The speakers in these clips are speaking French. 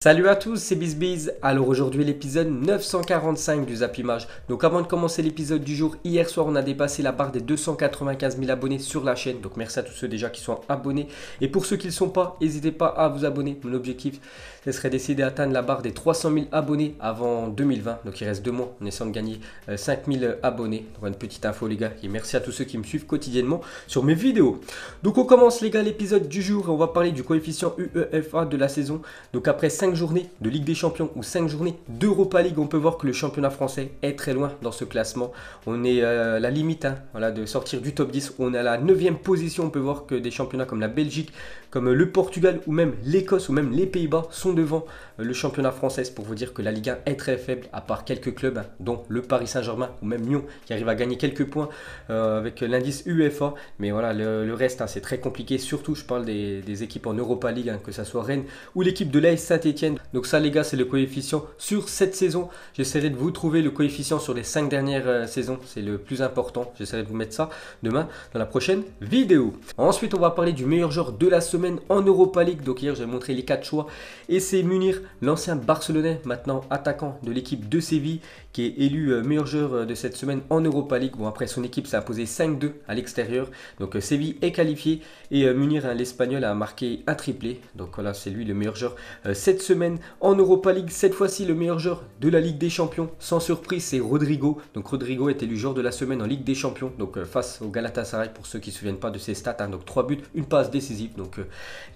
Salut à tous, c'est BizBiz. Alors aujourd'hui l'épisode 945 du Zap Image. Donc avant de commencer l'épisode du jour, hier soir on a dépassé la barre des 295 000 abonnés sur la chaîne. Donc merci à tous ceux déjà qui sont abonnés. Et pour ceux qui ne le sont pas, n'hésitez pas à vous abonner. Mon objectif, ce serait d'essayer d'atteindre la barre des 300 000 abonnés avant 2020. Donc il reste 2 mois, on essaie de gagner 5 000 abonnés. Donc une petite info les gars. Et merci à tous ceux qui me suivent quotidiennement sur mes vidéos. Donc on commence les gars l'épisode du jour. Et on va parler du coefficient UEFA de la saison. Donc après 5 journées de Ligue des Champions ou 5 journées d'Europa League, on peut voir que le championnat français est très loin dans ce classement. On est à la limite voilà, de sortir du top 10. On est à la 9e position. On peut voir que des championnats comme la Belgique, comme le Portugal ou même l'Écosse ou même les Pays-Bas sont devant le championnat français. C'est pour vous dire que la Ligue 1 est très faible, à part quelques clubs, dont le Paris Saint-Germain ou même Lyon qui arrive à gagner quelques points avec l'indice UEFA. Mais voilà, le reste, c'est très compliqué. Surtout, je parle des équipes en Europa League, que ce soit Rennes ou l'équipe de l'AS Saint-Etienne. Donc ça les gars, c'est le coefficient sur cette saison. J'essaierai de vous trouver le coefficient sur les 5 dernières saisons. C'est le plus important. J'essaierai de vous mettre ça demain dans la prochaine vidéo. Ensuite, on va parler du meilleur joueur de la semaine en Europa League. Donc hier, j'ai montré les 4 choix. Et c'est Munir, l'ancien Barcelonais, maintenant attaquant de l'équipe de Séville, qui est élu meilleur joueur de cette semaine en Europa League. Bon, après, son équipe s'est imposée 5-2 à l'extérieur. Donc Séville est qualifié. Et Munir, l'Espagnol, a marqué un triplé. Donc voilà, c'est lui le meilleur joueur cette semaine en Europa League. Cette fois-ci, le meilleur joueur de la Ligue des Champions, sans surprise, c'est Rodrigo. Donc Rodrigo est élu joueur de la semaine en Ligue des Champions. Donc face au Galatasaray, pour ceux qui ne se souviennent pas de ses stats. Donc 3 buts, une passe décisive. Donc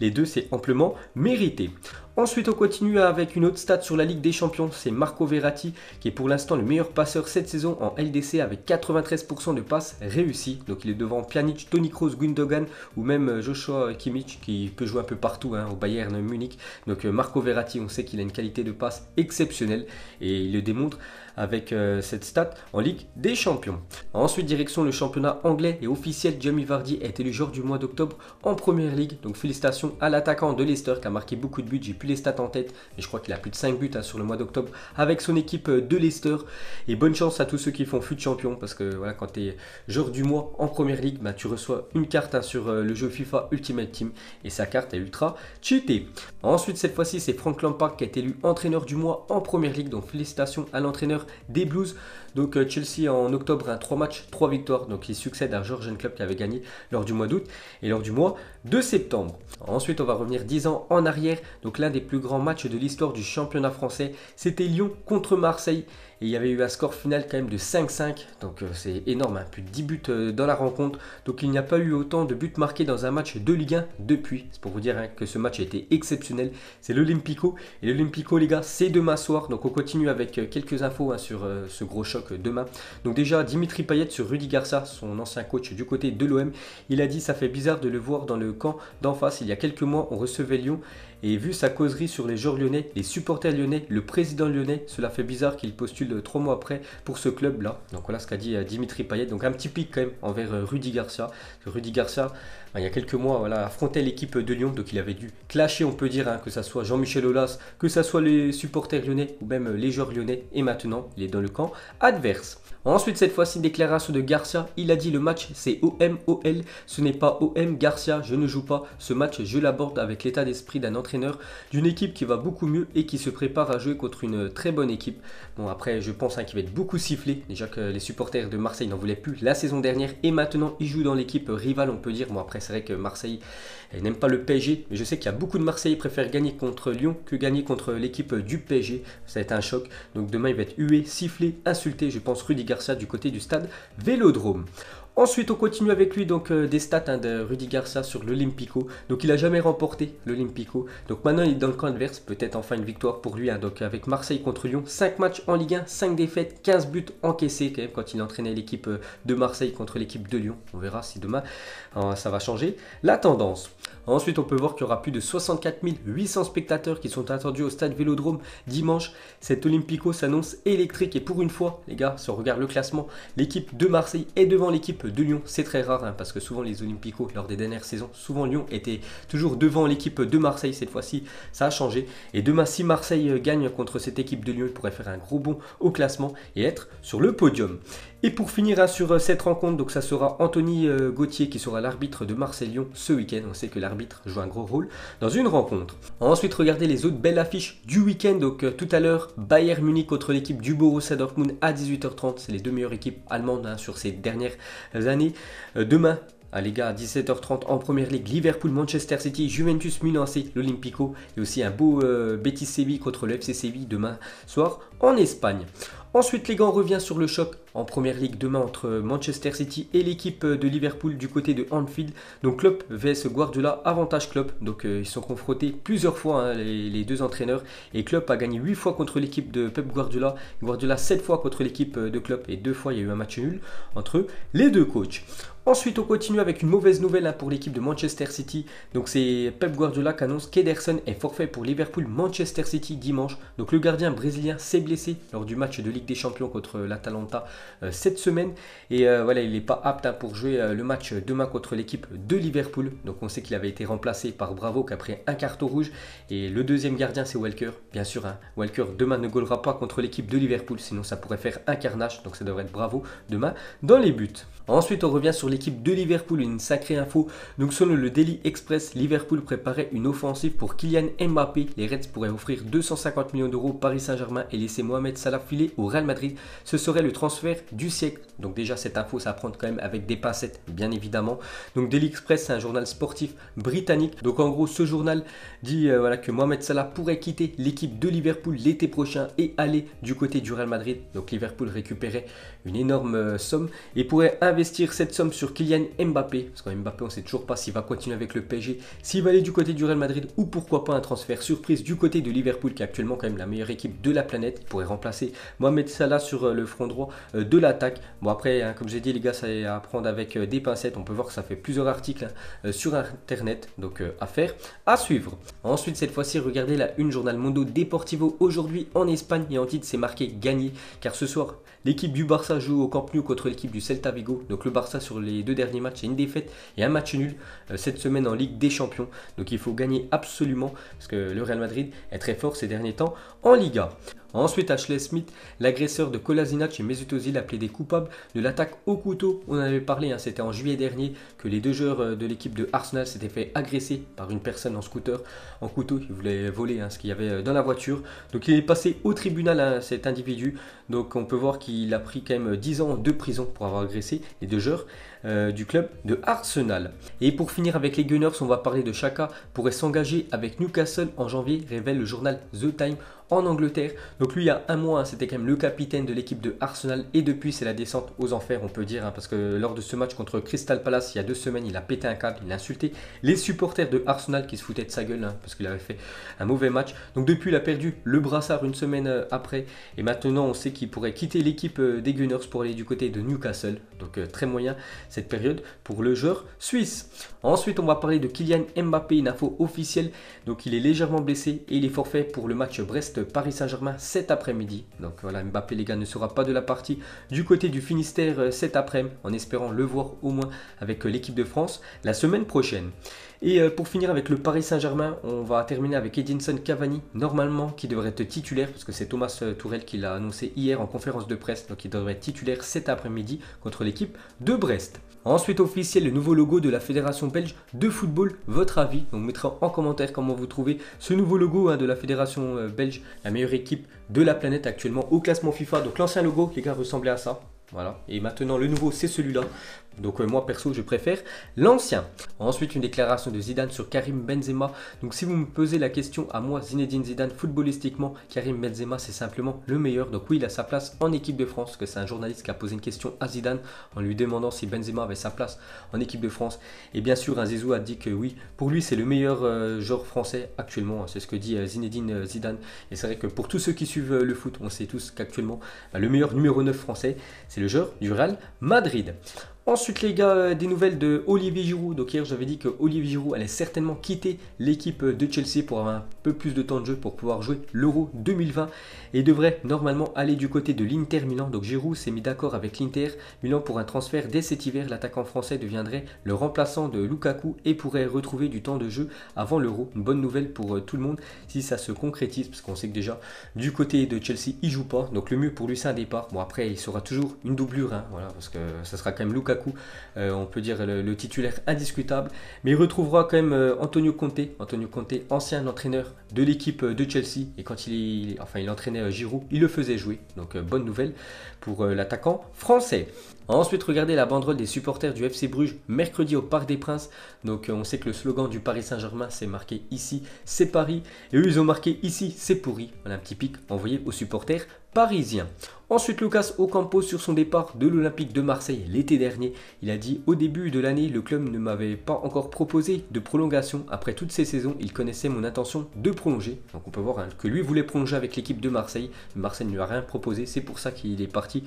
les deux, c'est amplement mérité. Ensuite, on continue avec une autre stat sur la Ligue des Champions. C'est Marco Verratti qui est pour l'instant le meilleur passeur cette saison en LDC avec 93% de passes réussies. Donc il est devant Pjanic, Toni Kroos, Gundogan ou même Joshua Kimmich qui peut jouer un peu partout au Bayern Munich. Donc Marco Verratti, on sait qu'il a une qualité de passe exceptionnelle et il le démontre avec cette stat en Ligue des Champions. Ensuite, direction le championnat anglais et officiel. Jamie Vardy est élu joueur du mois d'octobre en Première Ligue. Donc félicitations à l'attaquant de Leicester qui a marqué beaucoup de buts. J'ai plus les stats en tête, mais je crois qu'il a plus de 5 buts sur le mois d'octobre avec son équipe de Leicester. Et bonne chance à tous ceux qui font fut champion parce que voilà, quand tu es joueur du mois en Première Ligue, tu reçois une carte sur le jeu FIFA Ultimate Team et sa carte est ultra cheatée. Ensuite, cette fois-ci, c'est Frank Lampard qui a été élu entraîneur du mois en Première Ligue. Donc félicitations à l'entraîneur des Blues. Donc Chelsea en octobre, 3 matchs, 3 victoires. Donc il succède à Jürgen Klopp qui avait gagné lors du mois d'août et lors du mois de septembre. Ensuite, on va revenir 10 ans en arrière. Donc l'un des plus grands matchs de l'histoire du championnat français, c'était Lyon contre Marseille. Et il y avait eu un score final quand même de 5-5. Donc c'est énorme, plus de 10 buts dans la rencontre. Donc il n'y a pas eu autant de buts marqués dans un match de Ligue 1 depuis. C'est pour vous dire que ce match a été exceptionnel. C'est l'Olympico. Et l'Olympico les gars, c'est demain soir. Donc on continue avec quelques infos sur ce gros choc demain. Donc déjà Dimitri Payet sur Rudi Garcia, son ancien coach du côté de l'OM. Il a dit ça fait bizarre de le voir dans le camp d'en face. Il y a quelques mois on recevait Lyon. Et vu sa causerie sur les joueurs lyonnais, les supporters lyonnais, le président lyonnais, cela fait bizarre qu'il postule 3 mois après pour ce club-là. Donc voilà ce qu'a dit Dimitri Payet. Donc un petit pic quand même envers Rudi Garcia. Rudi Garcia, il y a quelques mois, affrontait l'équipe de Lyon. Donc il avait dû clasher, on peut dire, que ce soit Jean-Michel Aulas, que ce soit les supporters lyonnais ou même les joueurs lyonnais. Et maintenant, il est dans le camp adverse. Ensuite, cette fois-ci, déclaration de Garcia. Il a dit le match c'est OM-OL, ce n'est pas OM Garcia, je ne joue pas. Ce match, je l'aborde avec l'état d'esprit d'un entraîneur d'une équipe qui va beaucoup mieux et qui se prépare à jouer contre une très bonne équipe. Bon, après, je pense qu'il va être beaucoup sifflé. Déjà que les supporters de Marseille n'en voulaient plus la saison dernière et maintenant, ils jouent dans l'équipe rivale, on peut dire. Bon, après, c'est vrai que Marseille n'aime pas le PSG, mais je sais qu'il y a beaucoup de Marseillais qui préfèrent gagner contre Lyon que gagner contre l'équipe du PSG. Ça va être un choc. Donc demain, il va être hué, sifflé, insulté. Je pense Rudi Garcia du côté du stade Vélodrome. Ensuite, on continue avec lui, donc des stats de Rudi Garcia sur l'Olympico. Donc, il n'a jamais remporté l'Olympico. Donc, maintenant, il est dans le camp adverse. Peut-être enfin une victoire pour lui. Donc, avec Marseille contre Lyon, 5 matchs en Ligue 1, 5 défaites, 15 buts encaissés quand même quand il entraînait l'équipe de Marseille contre l'équipe de Lyon. On verra si demain, ça va changer la tendance. Ensuite, on peut voir qu'il y aura plus de 64 800 spectateurs qui sont attendus au stade Vélodrome dimanche. Cet Olympico s'annonce électrique et pour une fois, les gars, si on regarde le classement, l'équipe de Marseille est devant l'équipe de Lyon. C'est très rare parce que souvent les Olympicos, lors des dernières saisons, souvent Lyon était toujours devant l'équipe de Marseille. Cette fois-ci, ça a changé. Et demain, si Marseille gagne contre cette équipe de Lyon, il pourrait faire un gros bond au classement et être sur le podium. Et pour finir sur cette rencontre, donc ça sera Anthony Gauthier qui sera l'arbitre de Marseille-Lyon ce week-end. On sait que l'arbitre joue un gros rôle dans une rencontre. Ensuite, regardez les autres belles affiches du week-end. Donc tout à l'heure, Bayern Munich contre l'équipe du Borussia Dortmund à 18h30. C'est les deux meilleures équipes allemandes sur ces dernières années. Demain, les gars, à 17h30 en première ligue, Liverpool, Manchester City, Juventus, Milan AC, l'Olympico et aussi un beau Betis Séville contre le FC Séville demain soir en Espagne. Ensuite, les gars, on revient sur le choc en première ligue demain entre Manchester City et l'équipe de Liverpool du côté de Anfield. Donc Klopp vs Guardiola, avantage Klopp. Donc ils sont confrontés plusieurs fois les deux entraîneurs. Et Klopp a gagné 8 fois contre l'équipe de Pep Guardiola. Guardiola 7 fois contre l'équipe de Klopp et 2 fois il y a eu un match nul entre les deux coachs. Ensuite, on continue avec une mauvaise nouvelle pour l'équipe de Manchester City. Donc c'est Pep Guardiola qui annonce qu'Ederson est forfait pour Liverpool-Manchester City dimanche. Donc le gardien brésilien s'est blessé lors du match de Ligue des Champions contre l'Atalanta cette semaine. Et voilà, il n'est pas apte pour jouer le match demain contre l'équipe de Liverpool. Donc on sait qu'il avait été remplacé par Bravo qui a pris un carton rouge. Et le deuxième gardien c'est Walker. Bien sûr, Walker demain ne goalera pas contre l'équipe de Liverpool. Sinon ça pourrait faire un carnage. Donc ça devrait être Bravo demain dans les buts. Ensuite, on revient sur l'équipe de Liverpool, une sacrée info. Donc selon le Daily Express, Liverpool préparait une offensive pour Kylian Mbappé. Les Reds pourraient offrir 250 millions d'euros au Paris Saint-Germain et laisser Mohamed Salah filer au Real Madrid. Ce serait le transfert du siècle. Donc déjà cette info, ça à prendre quand même avec des pincettes, bien évidemment. Donc Daily Express, c'est un journal sportif britannique. Donc en gros, ce journal dit que Mohamed Salah pourrait quitter l'équipe de Liverpool l'été prochain et aller du côté du Real Madrid. Donc Liverpool récupérait une énorme somme et pourrait investir cette somme sur Kylian Mbappé, parce qu'en Mbappé on ne sait toujours pas s'il va continuer avec le PSG, s'il va aller du côté du Real Madrid ou pourquoi pas un transfert surprise du côté de Liverpool qui est actuellement quand même la meilleure équipe de la planète. Il pourrait remplacer Mohamed Salah sur le front droit de l'attaque. Bon après, comme j'ai dit les gars, ça est à prendre avec des pincettes. On peut voir que ça fait plusieurs articles sur internet, donc à suivre. Ensuite cette fois-ci, regardez la une journal Mundo Deportivo aujourd'hui en Espagne et en titre c'est marqué gagné, car ce soir l'équipe du Barça joue au Camp Nou contre l'équipe du Celta Vigo. Donc le Barça sur les deux derniers matchs, c'est une défaite et un match nul cette semaine en Ligue des Champions. Donc il faut gagner absolument parce que le Real Madrid est très fort ces derniers temps en Liga. Ensuite, Ashley Smith, l'agresseur de Kolasinac et Mesut Özil, a plaidé coupable de l'attaque au couteau. On en avait parlé, c'était en juillet dernier que les deux joueurs de l'équipe de Arsenal s'étaient fait agresser par une personne en scooter, en couteau. Il voulait voler ce qu'il y avait dans la voiture. Donc il est passé au tribunal cet individu. Donc on peut voir qu'il a pris quand même 10 ans de prison pour avoir agressé les deux joueurs du club de Arsenal. Et pour finir avec les Gunners, on va parler de Xhaka pourrait s'engager avec Newcastle en janvier, révèle le journal The Time en Angleterre. Donc lui il y a un mois c'était quand même le capitaine de l'équipe de Arsenal et depuis c'est la descente aux enfers on peut dire parce que lors de ce match contre Crystal Palace il y a 2 semaines il a pété un câble, il a insulté les supporters de Arsenal qui se foutaient de sa gueule parce qu'il avait fait un mauvais match. Donc depuis il a perdu le brassard une semaine après et maintenant on sait qu'il pourrait quitter l'équipe des Gunners pour aller du côté de Newcastle. Donc très moyen cette période pour le joueur suisse. Ensuite on va parler de Kylian Mbappé, une info officielle. Donc il est légèrement blessé et il est forfait pour le match Brest-Paris Saint-Germain cet après-midi. Donc voilà, Mbappé les gars ne sera pas de la partie du côté du Finistère cet après-midi, en espérant le voir au moins avec l'équipe de France la semaine prochaine. Et pour finir avec le Paris Saint-Germain, on va terminer avec Edinson Cavani, normalement qui devrait être titulaire, parce que c'est Thomas Tuchel qui l'a annoncé hier en conférence de presse, donc il devrait être titulaire cet après-midi contre l'équipe de Brest. Ensuite officiel, le nouveau logo de la Fédération belge de football, votre avis, donc mettez en commentaire comment vous trouvez ce nouveau logo de la Fédération belge, la meilleure équipe de la planète actuellement au classement FIFA. Donc l'ancien logo les gars ressemblait à ça. Voilà, et maintenant le nouveau c'est celui-là. Donc moi perso je préfère l'ancien. Ensuite une déclaration de Zidane sur Karim Benzema. Donc si vous me posez la question à moi, Zinedine Zidane, footballistiquement, Karim Benzema c'est simplement le meilleur. Donc oui il a sa place en équipe de France, parce que c'est un journaliste qui a posé une question à Zidane en lui demandant si Benzema avait sa place en équipe de France. Et bien sûr un Zizou a dit que oui, pour lui c'est le meilleur joueur français actuellement. C'est ce que dit Zinedine Zidane. Et c'est vrai que pour tous ceux qui suivent le foot, on sait tous qu'actuellement le meilleur numéro 9 français c'est le joueur du Real Madrid. Ensuite les gars, des nouvelles de Olivier Giroud. Donc hier j'avais dit que Olivier Giroud allait certainement quitter l'équipe de Chelsea pour avoir un peu plus de temps de jeu pour pouvoir jouer l'Euro 2020 et devrait normalement aller du côté de l'Inter Milan. Donc Giroud s'est mis d'accord avec l'Inter Milan pour un transfert dès cet hiver. L'attaquant français deviendrait le remplaçant de Lukaku et pourrait retrouver du temps de jeu avant l'Euro. Une bonne nouvelle pour tout le monde si ça se concrétise, parce qu'on sait que déjà du côté de Chelsea il joue pas. Donc le mieux pour lui c'est un départ. Bon après il sera toujours une doublure, hein, voilà, parce que ça sera quand même Lukaku. On peut dire le titulaire indiscutable, mais il retrouvera quand même Antonio Conte, ancien entraîneur de l'équipe de Chelsea, et quand il entraînait Giroud, il le faisait jouer, donc bonne nouvelle pour l'attaquant français. Ensuite, regardez la banderole des supporters du FC Bruges mercredi au Parc des Princes. Donc on sait que le slogan du Paris Saint-Germain c'est marqué ici c'est Paris, et eux ils ont marqué ici c'est pourri. Voilà un petit pic envoyé aux supporters parisiens. Ensuite, Lucas Ocampos sur son départ de l'Olympique de Marseille l'été dernier. Il a dit: au début de l'année, le club ne m'avait pas encore proposé de prolongation. Après toutes ces saisons, il connaissait mon intention de prolonger. Donc on peut voir, hein, que lui voulait prolonger avec l'équipe de Marseille. Marseille ne lui a rien proposé, c'est pour ça qu'il est parti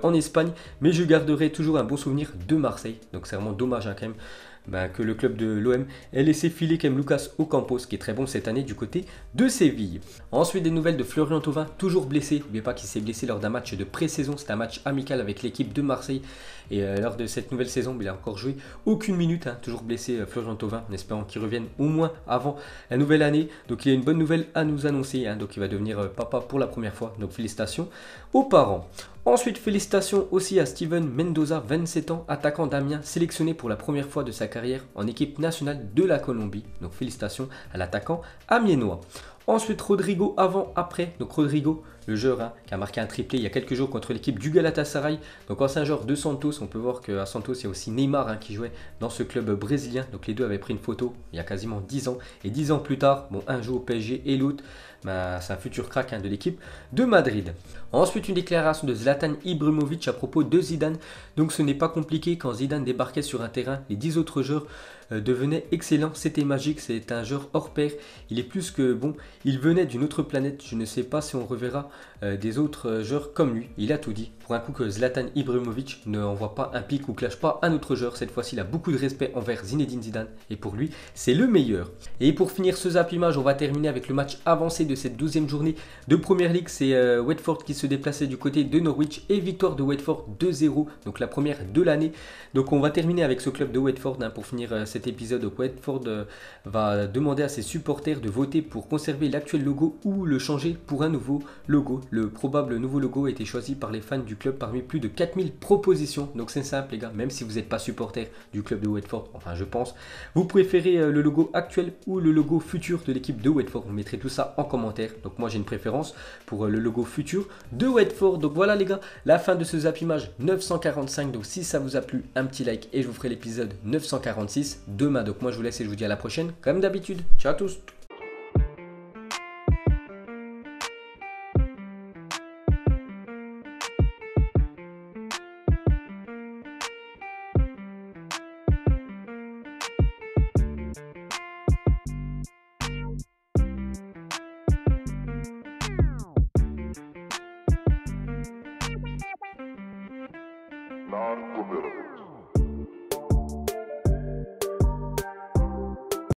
en Espagne. Mais je garderai toujours un bon souvenir de Marseille. Donc c'est vraiment dommage, hein, quand même, que le club de l'OM ait laissé filer quand même Lucas Ocampos, qui est très bon cette année du côté de Séville. Ensuite, des nouvelles de Florian Thauvin, toujours blessé. N'oubliez pas qu'il s'est blessé lors d'un match de pré-saison. C'était un match amical avec l'équipe de Marseille. Et lors de cette nouvelle saison, il a encore joué aucune minute, hein, toujours blessé Florian Thauvin, en espérant qu'il revienne au moins avant la nouvelle année. Donc il y a une bonne nouvelle à nous annoncer, hein, donc il va devenir papa pour la première fois. Donc félicitations aux parents. Ensuite, félicitations aussi à Steven Mendoza, 27 ans, attaquant d'Amiens, sélectionné pour la première fois de sa carrière en équipe nationale de la Colombie. Donc félicitations à l'attaquant amiénois. Ensuite, Rodrigo avant-après. Donc Rodrigo, le joueur, hein, qui a marqué un triplé il y a quelques jours contre l'équipe du Galatasaray. Donc ancien joueur de Santos. On peut voir qu'à Santos, il y a aussi Neymar, hein, qui jouait dans ce club brésilien. Donc les deux avaient pris une photo il y a quasiment 10 ans. Et 10 ans plus tard, bon, un joue au PSG et l'autre, c'est un futur crack, hein, de l'équipe de Madrid. Ensuite, une déclaration de Zlatan Ibrahimovic à propos de Zidane. Donc ce n'est pas compliqué, quand Zidane débarquait sur un terrain, les 10 autres joueurs devenaient excellents. C'était magique, c'est un joueur hors pair. Il est plus que bon, il venait d'une autre planète. Je ne sais pas si on reverra des autres joueurs comme lui. Il a tout dit. Pour un coup que Zlatan Ibrahimovic ne envoie pas un pic ou clash pas un autre joueur. Cette fois-ci, il a beaucoup de respect envers Zinedine Zidane. Et pour lui, c'est le meilleur. Et pour finir ce Zap Image, on va terminer avec le match avancé de cette 12e journée de Premier League. C'est Watford qui se déplaçait du côté de Norwich et victoire de Watford 2-0. Donc la première de l'année. Donc on va terminer avec ce club de Watford, hein, pour finir cet épisode. Watford va demander à ses supporters de voter pour conserver l'actuel logo ou le changer pour un nouveau logo. Le probable nouveau logo a été choisi par les fans du club parmi plus de 4000 propositions. Donc c'est simple les gars, même si vous n'êtes pas supporter du club de Watford, enfin je pense, vous préférez le logo actuel ou le logo futur de l'équipe de Watford. Vous mettrez tout ça en commentaire. Donc moi j'ai une préférence pour le logo futur de Watford. Donc voilà les gars, la fin de ce Zap Image 945. Donc si ça vous a plu, un petit like et je vous ferai l'épisode 946 demain. Donc moi je vous laisse et je vous dis à la prochaine comme d'habitude. Ciao à tous. Non-committal.